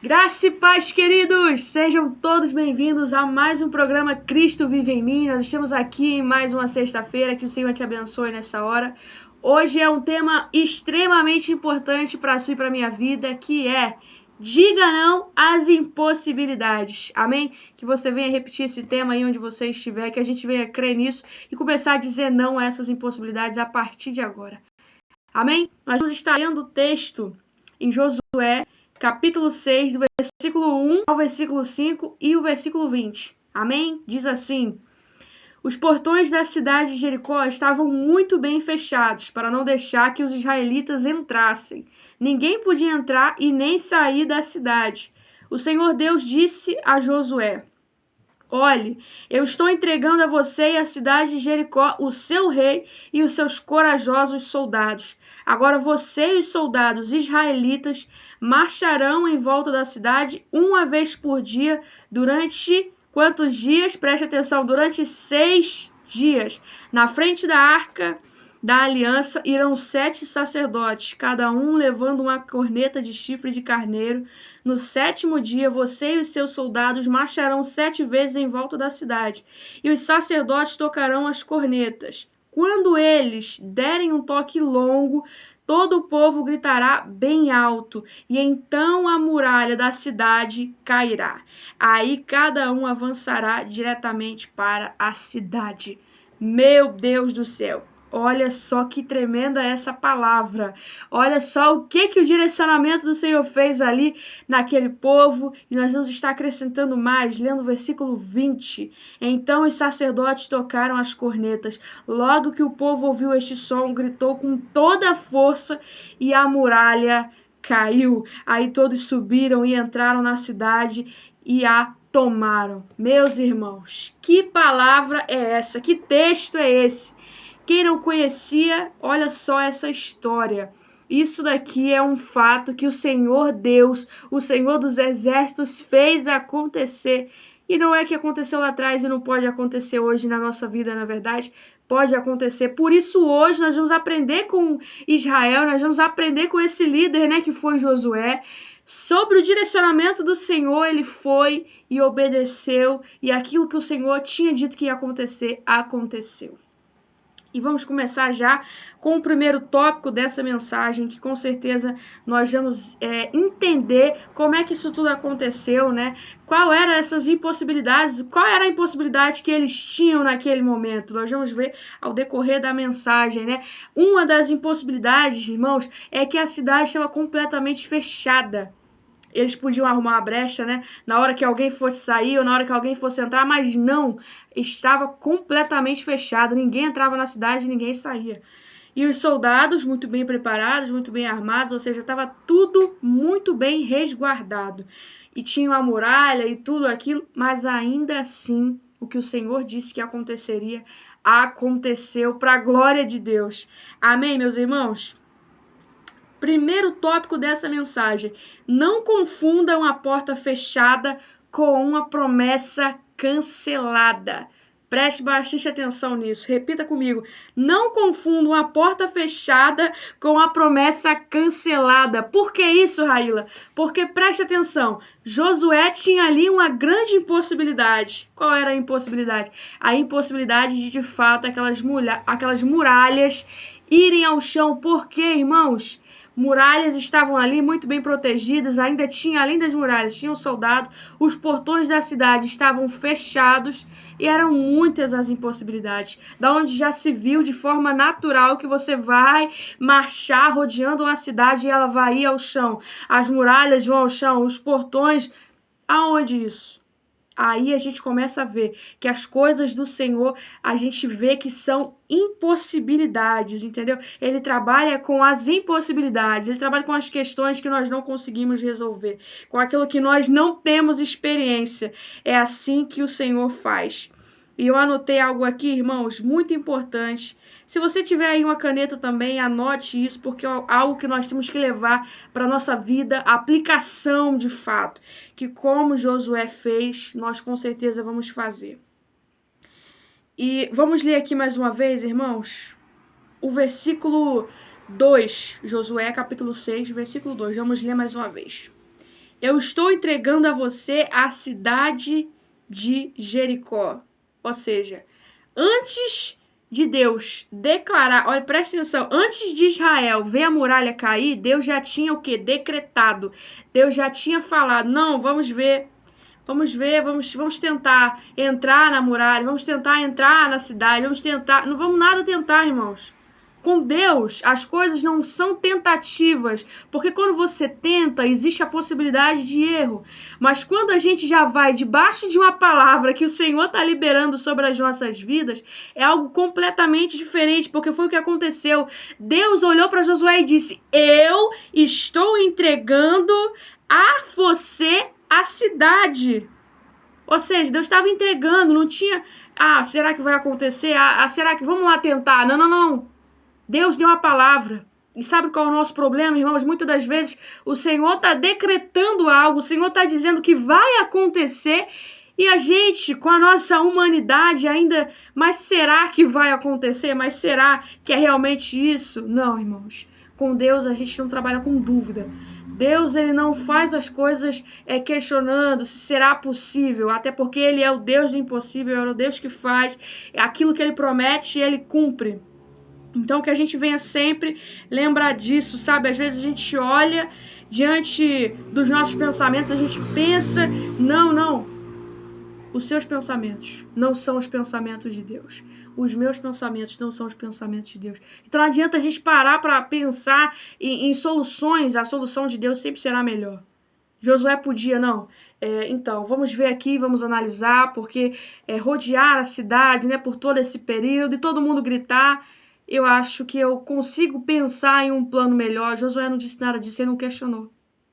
Graça e paz, queridos! Sejam todos bem-vindos a mais um programa Cristo Vive em Mim. Nós estamos aqui em mais uma sexta-feira, que o Senhor te abençoe nessa hora. Hoje é um tema extremamente importante para a sua e para a minha vida, que é diga não às impossibilidades. Amém? Que você venha repetir esse tema aí onde você estiver, que a gente venha crer nisso e começar a dizer não a essas impossibilidades a partir de agora. Amém? Nós vamos estar lendo o texto em Josué, capítulo 6, do versículo 1 ao versículo 5 e o versículo 20. Amém? Diz assim: os portões da cidade de Jericó estavam muito bem fechados para não deixar que os israelitas entrassem. Ninguém podia entrar e nem sair da cidade. O Senhor Deus disse a Josué: olhe, eu estou entregando a você e a cidade de Jericó, o seu rei e os seus corajosos soldados. Agora você e os soldados israelitas marcharão em volta da cidade uma vez por dia durante quantos dias? Preste atenção, durante 6 dias. Na frente da arca da aliança irão 7 sacerdotes, cada um levando uma corneta de chifre de carneiro. No 7º dia, você e os seus soldados marcharão 7 vezes em volta da cidade, e os sacerdotes tocarão as cornetas. Quando eles derem um toque longo, todo o povo gritará bem alto, e então a muralha da cidade cairá. Aí cada um avançará diretamente para a cidade. Meu Deus do céu! Olha só que tremenda essa palavra. Olha só o que o direcionamento do Senhor fez ali naquele povo. E nós vamos estar acrescentando mais, lendo o versículo 20. Então os sacerdotes tocaram as cornetas. Logo que o povo ouviu este som, gritou com toda a força e a muralha caiu. Aí todos subiram e entraram na cidade e a tomaram. Meus irmãos, que palavra é essa? Que texto é esse? Quem não conhecia, olha só essa história. Isso daqui é um fato que o Senhor Deus, o Senhor dos Exércitos, fez acontecer. E não é que aconteceu lá atrás e não pode acontecer hoje na nossa vida, na verdade. Pode acontecer. Por isso hoje nós vamos aprender com Israel, nós vamos aprender com esse líder, né, que foi Josué, sobre o direcionamento do Senhor. Ele foi e obedeceu, e aquilo que o Senhor tinha dito que ia acontecer, aconteceu. E vamos começar já com o primeiro tópico dessa mensagem, que com certeza nós vamos entender como é que isso tudo aconteceu, né? Qual eram essas impossibilidades, qual era a impossibilidade que eles tinham naquele momento. Nós vamos ver ao decorrer da mensagem, né? Uma das impossibilidades, irmãos, é que a cidade estava completamente fechada. Eles podiam arrumar a brecha, né? Na hora que alguém fosse sair ou na hora que alguém fosse entrar, mas não, estava completamente fechado. Ninguém entrava na cidade, ninguém saía. E os soldados, muito bem preparados, muito bem armados, ou seja, estava tudo muito bem resguardado. E tinha a muralha e tudo aquilo, mas ainda assim, o que o Senhor disse que aconteceria, aconteceu para a glória de Deus. Amém, meus irmãos? Primeiro tópico dessa mensagem: não confundam a porta fechada com uma promessa cancelada. Preste bastante atenção nisso. Repita comigo. Não confundam a porta fechada com a promessa cancelada. Por que isso, Raíla? Porque preste atenção. Josué tinha ali uma grande impossibilidade. Qual era a impossibilidade? A impossibilidade de fato, aquelas muralhas irem ao chão. Por quê, irmãos? Muralhas estavam ali muito bem protegidas, ainda tinha, além das muralhas, tinha um soldado, os portões da cidade estavam fechados e eram muitas as impossibilidades, da onde já se viu de forma natural que você vai marchar rodeando uma cidade e ela vai ir ao chão, as muralhas vão ao chão, os portões, aonde isso? Aí a gente começa a ver que as coisas do Senhor, a gente vê que são impossibilidades, entendeu? Ele trabalha com as impossibilidades, ele trabalha com as questões que nós não conseguimos resolver, com aquilo que nós não temos experiência. É assim que o Senhor faz. E eu anotei algo aqui, irmãos, muito importante. Se você tiver aí uma caneta também, anote isso, porque é algo que nós temos que levar para a nossa vida, a aplicação de fato, que como Josué fez, nós com certeza vamos fazer. E vamos ler aqui mais uma vez, irmãos, o versículo 2, Josué capítulo 6, versículo 2, vamos ler mais uma vez. eu estou entregando a você a cidade de Jericó. Ou seja, antes de Deus declarar, olha, presta atenção, antes de Israel ver a muralha cair, Deus já tinha o quê? Decretado. Deus já tinha falado, não, vamos tentar entrar na muralha, vamos tentar entrar na cidade, não vamos nada tentar, irmãos. Com Deus, as coisas não são tentativas, porque quando você tenta, existe a possibilidade de erro. Mas quando a gente já vai debaixo de uma palavra que o Senhor está liberando sobre as nossas vidas, é algo completamente diferente, porque foi o que aconteceu. Deus olhou para Josué e disse, eu estou entregando a você a cidade. Ou seja, Deus estava entregando, não tinha, será que vai acontecer? Será que vamos lá tentar? Não. Deus deu a palavra. E sabe qual é o nosso problema, irmãos? Muitas das vezes o Senhor está decretando algo, o Senhor está dizendo que vai acontecer e a gente, com a nossa humanidade ainda, mas será que vai acontecer? Mas será que é realmente isso? Não, irmãos. Com Deus a gente não trabalha com dúvida. Deus, ele não faz as coisas questionando se será possível, até porque ele é o Deus do impossível, é o Deus que faz aquilo que ele promete e ele cumpre. Então que a gente venha sempre lembrar disso, sabe? Às vezes a gente olha diante dos nossos pensamentos, a gente pensa, não. Os seus pensamentos não são os pensamentos de Deus. Os meus pensamentos não são os pensamentos de Deus. Então não adianta a gente parar para pensar em soluções. A solução de Deus sempre será melhor. Josué podia, não. Então, vamos ver aqui, vamos analisar, porque rodear a cidade, né, por todo esse período e todo mundo gritar, eu acho que eu consigo pensar em um plano melhor. Josué não disse nada disso, ele não questionou.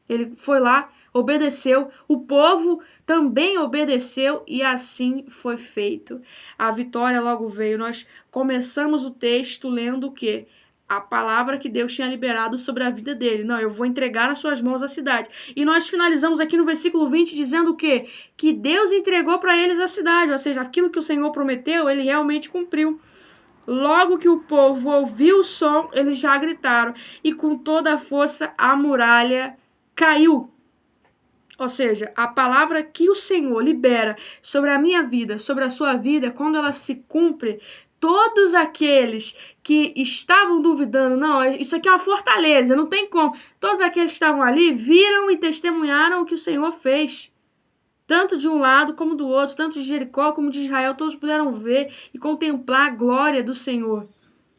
Ele foi lá, obedeceu, o povo também obedeceu e assim foi feito. A vitória logo veio. Nós começamos o texto lendo o quê? A palavra que Deus tinha liberado sobre a vida dele. Não, eu vou entregar nas suas mãos a cidade. E nós finalizamos aqui no versículo 20 dizendo o quê? Que Deus entregou para eles a cidade, ou seja, aquilo que o Senhor prometeu, ele realmente cumpriu. Logo que o povo ouviu o som, eles já gritaram, e com toda a força a muralha caiu. Ou seja, a palavra que o Senhor libera sobre a minha vida, sobre a sua vida, quando ela se cumpre, todos aqueles que estavam duvidando, não, isso aqui é uma fortaleza, não tem como. Todos aqueles que estavam ali viram e testemunharam o que o Senhor fez. Tanto de um lado como do outro, tanto de Jericó como de Israel, todos puderam ver e contemplar a glória do Senhor,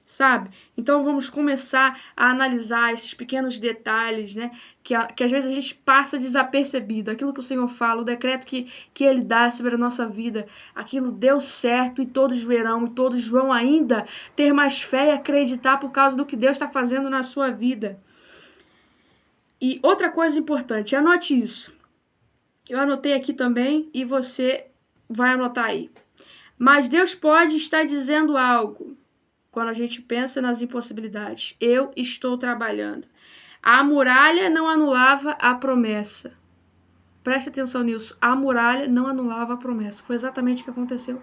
sabe? Então vamos começar a analisar esses pequenos detalhes, né? Que às vezes a gente passa desapercebido. Aquilo que o Senhor fala, o decreto que Ele dá sobre a nossa vida, aquilo deu certo e todos verão e todos vão ainda ter mais fé e acreditar por causa do que Deus está fazendo na sua vida. E outra coisa importante, anote isso. Eu anotei aqui também e você vai anotar aí. Mas Deus pode estar dizendo algo quando a gente pensa nas impossibilidades. Eu estou trabalhando. A muralha não anulava a promessa. Preste atenção nisso. A muralha não anulava a promessa. Foi exatamente o que aconteceu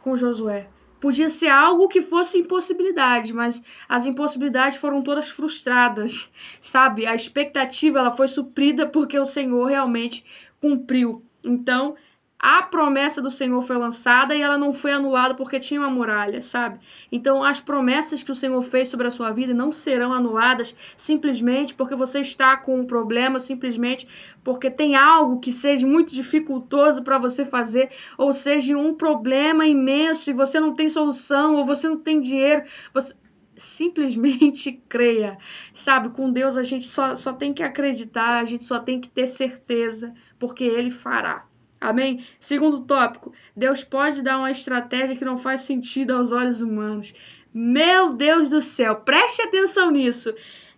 com Josué. Podia ser algo que fosse impossibilidade, mas as impossibilidades foram todas frustradas, sabe? A expectativa ela foi suprida porque o Senhor realmente cumpriu. Então, a promessa do Senhor foi lançada e ela não foi anulada porque tinha uma muralha, sabe? Então, as promessas que o Senhor fez sobre a sua vida não serão anuladas simplesmente porque você está com um problema, simplesmente porque tem algo que seja muito dificultoso para você fazer, ou seja, um problema imenso e você não tem solução, ou você não tem dinheiro, você simplesmente creia, sabe? Com Deus a gente só tem que acreditar, a gente só tem que ter certeza, porque Ele fará. Amém? Segundo tópico, Deus pode dar uma estratégia que não faz sentido aos olhos humanos. Meu Deus do céu, preste atenção nisso.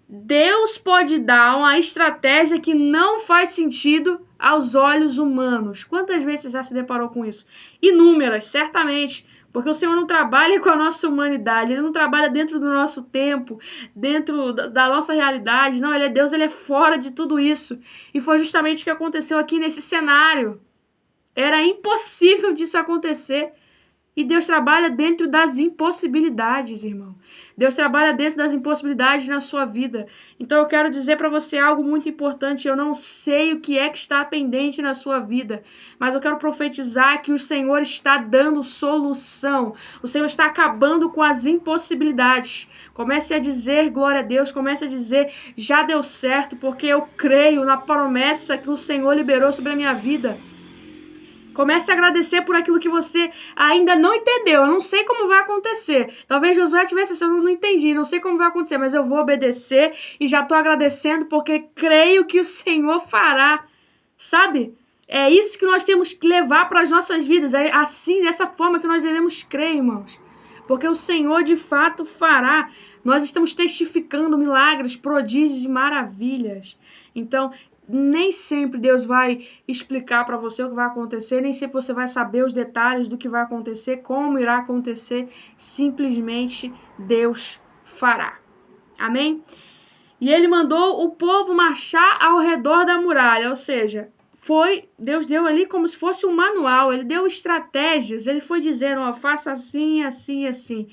Deus pode dar uma estratégia que não faz sentido aos olhos humanos. Quantas vezes você já se deparou com isso? Inúmeras, certamente. Porque o Senhor não trabalha com a nossa humanidade, Ele não trabalha dentro do nosso tempo, dentro da nossa realidade. Não, Ele é Deus, Ele é fora de tudo isso. E foi justamente o que aconteceu aqui nesse cenário. Era impossível disso acontecer. E Deus trabalha dentro das impossibilidades, irmão. Deus trabalha dentro das impossibilidades na sua vida. Então eu quero dizer para você algo muito importante. Eu não sei o que é que está pendente na sua vida, mas eu quero profetizar que o Senhor está dando solução. O Senhor está acabando com as impossibilidades. Comece a dizer glória a Deus, comece a dizer já deu certo, porque eu creio na promessa que o Senhor liberou sobre a minha vida. Comece a agradecer por aquilo que você ainda não entendeu. Eu não sei como vai acontecer. Talvez Josué tivesse assim, eu não entendi, não sei como vai acontecer, mas eu vou obedecer e já estou agradecendo porque creio que o Senhor fará. Sabe? É isso que nós temos que levar para as nossas vidas. É assim, dessa forma que nós devemos crer, irmãos. Porque o Senhor de fato fará. Nós estamos testificando milagres, prodígios e maravilhas. Então, nem sempre Deus vai explicar para você o que vai acontecer, nem sempre você vai saber os detalhes do que vai acontecer, como irá acontecer, simplesmente Deus fará. Amém? E ele mandou o povo marchar ao redor da muralha, ou seja, Deus deu ali como se fosse um manual, ele deu estratégias, ele foi dizendo, ó, faça assim, assim, assim.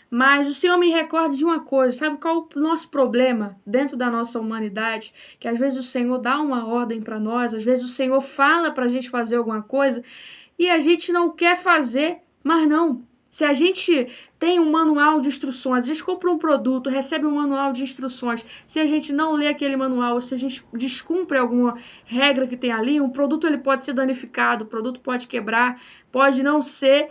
Mas o Senhor me recorda de uma coisa, sabe qual é o nosso problema dentro da nossa humanidade? Que às vezes o Senhor dá uma ordem para nós, às vezes o Senhor fala para a gente fazer alguma coisa e a gente não quer fazer, mas não. Se a gente tem um manual de instruções, a gente compra um produto, recebe um manual de instruções, se a gente não lê aquele manual, se a gente descumpre alguma regra que tem ali, um produto ele pode ser danificado, o produto pode quebrar, pode não ser...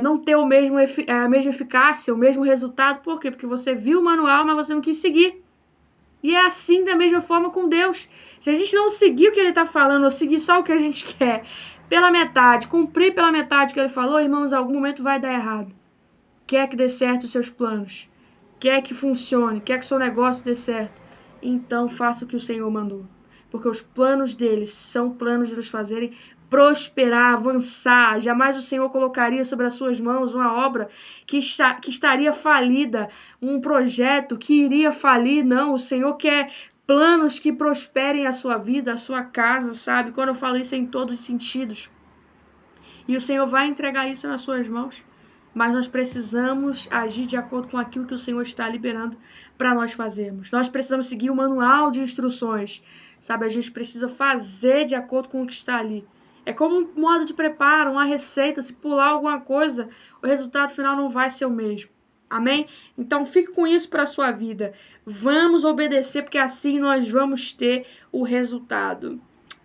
não ter a mesma eficácia, o mesmo resultado. Por quê? Porque você viu o manual, mas você não quis seguir. E é assim da mesma forma com Deus. Se a gente não seguir o que Ele está falando, ou seguir só o que a gente quer, pela metade, cumprir pela metade o que Ele falou, irmãos, em algum momento vai dar errado. Quer que dê certo os seus planos, quer que funcione, quer que seu negócio dê certo, então faça o que o Senhor mandou. Porque os planos deles são planos de nos fazerem prosperar, avançar. Jamais o Senhor colocaria sobre as suas mãos uma obra que estaria falida, um projeto que iria falir. Não, o Senhor quer planos que prosperem a sua vida, a sua casa, sabe? Quando eu falo isso é em todos os sentidos. E o Senhor vai entregar isso nas suas mãos. Mas nós precisamos agir de acordo com aquilo que o Senhor está liberando para nós fazermos. Nós precisamos seguir o manual de instruções, sabe? A gente precisa fazer de acordo com o que está ali. É como um modo de preparo, uma receita. Se pular alguma coisa, o resultado final não vai ser o mesmo. Amém? Então fique com isso para a sua vida. Vamos obedecer, porque assim nós vamos ter o resultado.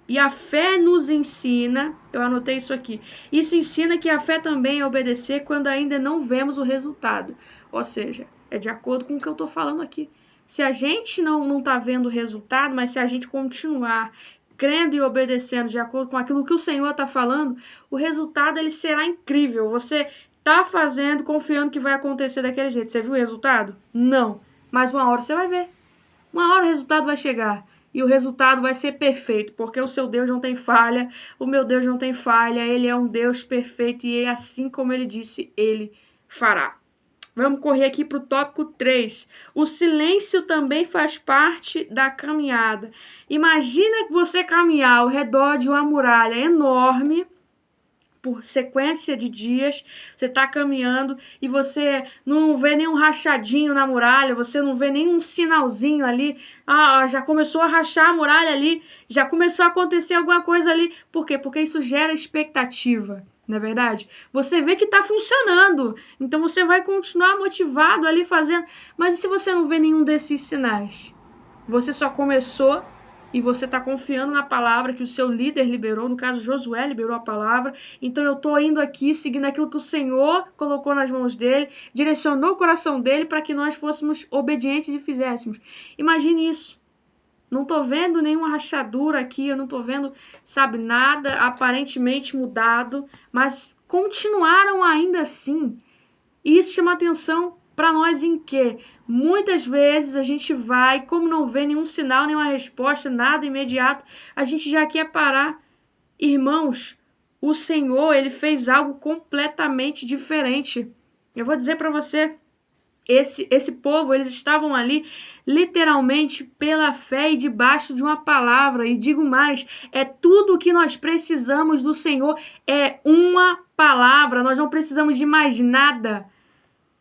E a fé nos ensina, eu anotei isso aqui, isso ensina que a fé também é obedecer quando ainda não vemos o resultado. Ou seja, é de acordo com o que eu estou falando aqui. Se a gente não está vendo o resultado, mas se a gente continuar crendo e obedecendo de acordo com aquilo que o Senhor está falando, o resultado ele será incrível. Você está fazendo, confiando que vai acontecer daquele jeito. Você viu o resultado? Não. Mas uma hora você vai ver. Uma hora o resultado vai chegar. E o resultado vai ser perfeito, porque o seu Deus não tem falha, o meu Deus não tem falha, Ele é um Deus perfeito e assim como Ele disse, Ele fará. Vamos correr aqui para o tópico 3. O silêncio também faz parte da caminhada. Imagina que você caminhar ao redor de uma muralha enorme, por sequência de dias, você está caminhando e você não vê nenhum rachadinho na muralha, você não vê nenhum sinalzinho ali, já começou a rachar a muralha ali, já começou a acontecer alguma coisa ali. Por quê? Porque isso gera expectativa, não é verdade? Você vê que está funcionando, então você vai continuar motivado ali fazendo, mas e se você não vê nenhum desses sinais? Você só começou e você está confiando na palavra que o seu líder liberou, no caso Josué liberou a palavra, então eu estou indo aqui seguindo aquilo que o Senhor colocou nas mãos dele, direcionou o coração dele para que nós fôssemos obedientes e fizéssemos. Imagine isso. Não estou vendo nenhuma rachadura aqui, eu não estou vendo, sabe, nada aparentemente mudado, mas continuaram ainda assim. E isso chama atenção para nós em que muitas vezes a gente vai, como não vê nenhum sinal, nenhuma resposta, nada imediato, a gente já quer parar. Irmãos, o Senhor, Ele fez algo completamente diferente. Eu vou dizer para você, Esse povo, eles estavam ali literalmente pela fé e debaixo de uma palavra. E digo mais, é tudo o que nós precisamos do Senhor, é uma palavra. Nós não precisamos de mais nada.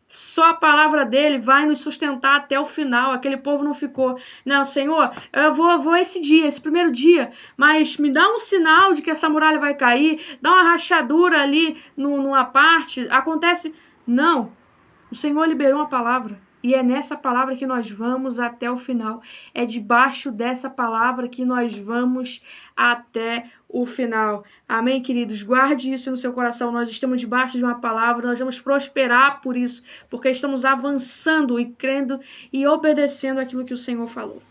Só a palavra dele vai nos sustentar até o final. Aquele povo não ficou, não, Senhor, eu vou esse dia, esse primeiro dia, mas me dá um sinal de que essa muralha vai cair, dá uma rachadura ali numa parte, acontece. Não, o Senhor liberou uma palavra. E é nessa palavra que nós vamos até o final. É debaixo dessa palavra que nós vamos até o final. Amém, queridos? Guarde isso no seu coração. Nós estamos debaixo de uma palavra, nós vamos prosperar por isso, porque estamos avançando e crendo e obedecendo aquilo que o Senhor falou.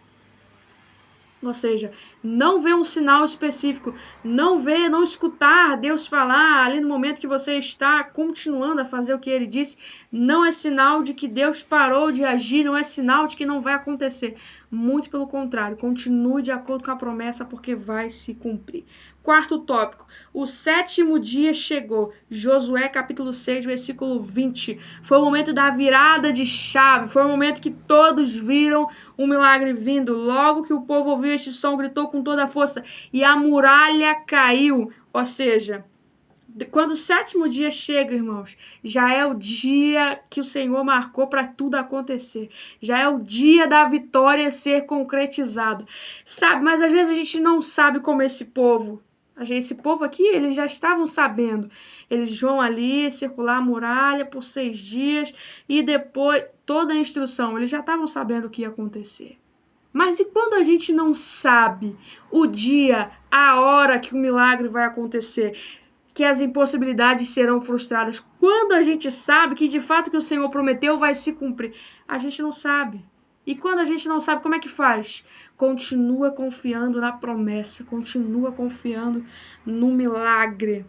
Ou seja, não ver um sinal específico, não escutar Deus falar ali no momento que você está continuando a fazer o que Ele disse, não é sinal de que Deus parou de agir, não é sinal de que não vai acontecer. Muito pelo contrário, continue de acordo com a promessa, porque vai se cumprir. Quarto tópico, o 7º dia chegou. Josué capítulo 6, versículo 20. Foi o momento da virada de chave, foi o momento que todos viram o milagre vindo. Logo que o povo ouviu este som, gritou com toda a força e a muralha caiu. Ou seja, quando o 7º dia chega, irmãos, já é o dia que o Senhor marcou para tudo acontecer. Já é o dia da vitória ser concretizada. Sabe, mas às vezes a gente não sabe como esse povo. Esse povo aqui, eles já estavam sabendo. Eles vão ali circular a muralha por 6 dias e depois toda a instrução. Eles já estavam sabendo o que ia acontecer. Mas e quando a gente não sabe o dia, a hora que o milagre vai acontecer? Que as impossibilidades serão frustradas. Quando a gente sabe que de fato o que o Senhor prometeu vai se cumprir, a gente não sabe. E quando a gente não sabe, como é que faz? Continua confiando na promessa, continua confiando no milagre.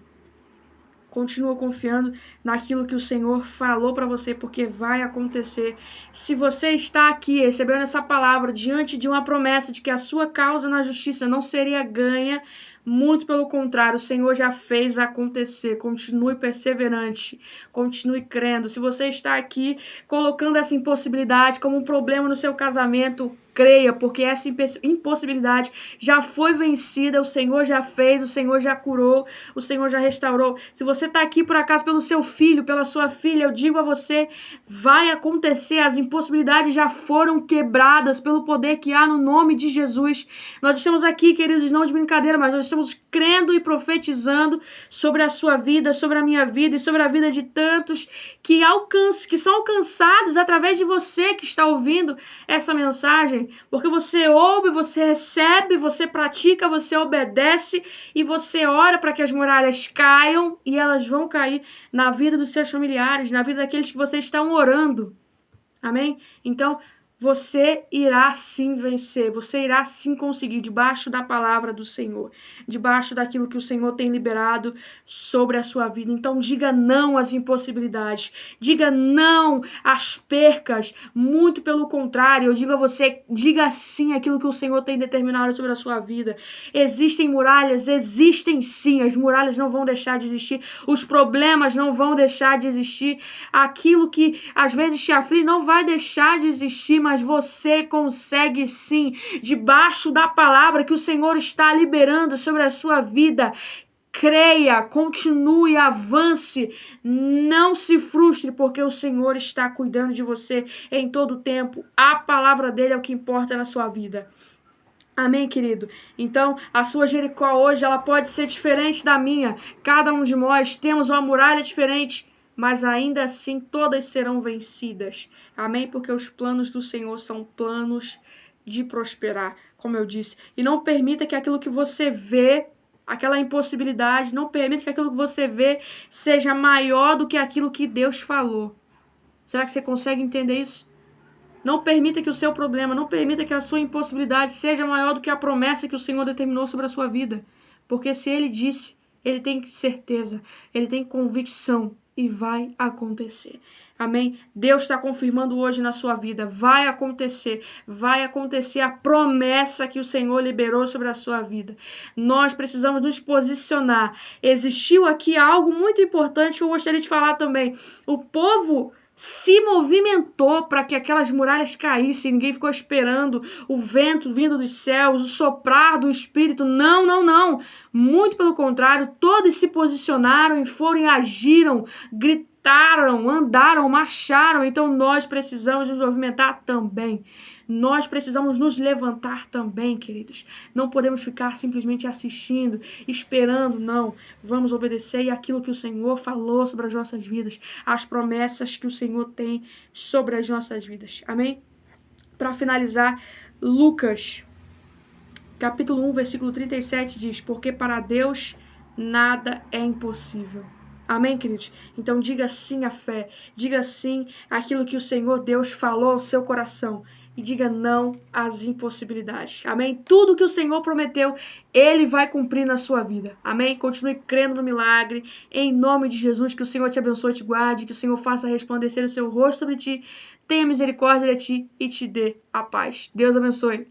Continua confiando naquilo que o Senhor falou para você, porque vai acontecer. Se você está aqui recebendo essa palavra diante de uma promessa de que a sua causa na justiça não seria ganha, muito pelo contrário, o Senhor já fez acontecer. Continue perseverante, continue crendo. Se você está aqui colocando essa impossibilidade como um problema no seu casamento, creia, porque essa impossibilidade já foi vencida, o Senhor já fez, o Senhor já curou, o Senhor já restaurou. Se você está aqui por acaso pelo seu filho, pela sua filha, eu digo a você, vai acontecer, as impossibilidades já foram quebradas pelo poder que há no nome de Jesus. Nós estamos aqui, queridos, não de brincadeira, mas nós estamos crendo e profetizando sobre a sua vida, sobre a minha vida e sobre a vida de tantos que são alcançados através de você que está ouvindo essa mensagem. Porque você ouve, você recebe, você pratica, você obedece e você ora para que as muralhas caiam e elas vão cair na vida dos seus familiares, na vida daqueles que vocês estão orando. Amém? Então, você irá sim vencer, você irá sim conseguir debaixo da palavra do Senhor, debaixo daquilo que o Senhor tem liberado sobre a sua vida. Então diga não às impossibilidades, diga não às percas, muito pelo contrário, eu digo a você, diga sim àquilo que o Senhor tem determinado sobre a sua vida. Existem muralhas, existem sim, as muralhas não vão deixar de existir, os problemas não vão deixar de existir, aquilo que às vezes te aflige não vai deixar de existir, mas você consegue sim, debaixo da palavra que o Senhor está liberando sobre a sua vida. Creia, continue, avance, não se frustre, porque o Senhor está cuidando de você em todo o tempo. A palavra dele é o que importa na sua vida. Amém, querido? Então, a sua Jericó hoje, ela pode ser diferente da minha. Cada um de nós temos uma muralha diferente, mas ainda assim todas serão vencidas. Amém? Porque os planos do Senhor são planos de prosperar, como eu disse. E não permita que aquilo que você vê, aquela impossibilidade, não permita que aquilo que você vê seja maior do que aquilo que Deus falou. Será que você consegue entender isso? Não permita que o seu problema, não permita que a sua impossibilidade seja maior do que a promessa que o Senhor determinou sobre a sua vida. Porque se Ele disse, Ele tem certeza, Ele tem convicção. E vai acontecer. Amém? Deus está confirmando hoje na sua vida. Vai acontecer a promessa que o Senhor liberou sobre a sua vida. Nós precisamos nos posicionar. Existiu aqui algo muito importante que eu gostaria de falar também. O povo se movimentou para que aquelas muralhas caíssem. Ninguém ficou esperando o vento vindo dos céus, o soprar do Espírito. Não, não, não. Muito pelo contrário, todos se posicionaram e foram e agiram, gritaram, andaram, marcharam. Então nós precisamos nos movimentar também. Nós precisamos nos levantar também, queridos. Não podemos ficar simplesmente assistindo, esperando, não. Vamos obedecer aquilo que o Senhor falou sobre as nossas vidas, as promessas que o Senhor tem sobre as nossas vidas. Amém? Para finalizar, Lucas, capítulo 1, versículo 37 diz: porque para Deus nada é impossível. Amém, queridos? Então diga sim à fé, diga sim àquilo que o Senhor Deus falou ao seu coração. E diga não às impossibilidades. Amém? Tudo que o Senhor prometeu, Ele vai cumprir na sua vida. Amém? Continue crendo no milagre. Em nome de Jesus, que o Senhor te abençoe e te guarde. Que o Senhor faça resplandecer o seu rosto sobre ti. Tenha misericórdia de ti e te dê a paz. Deus abençoe.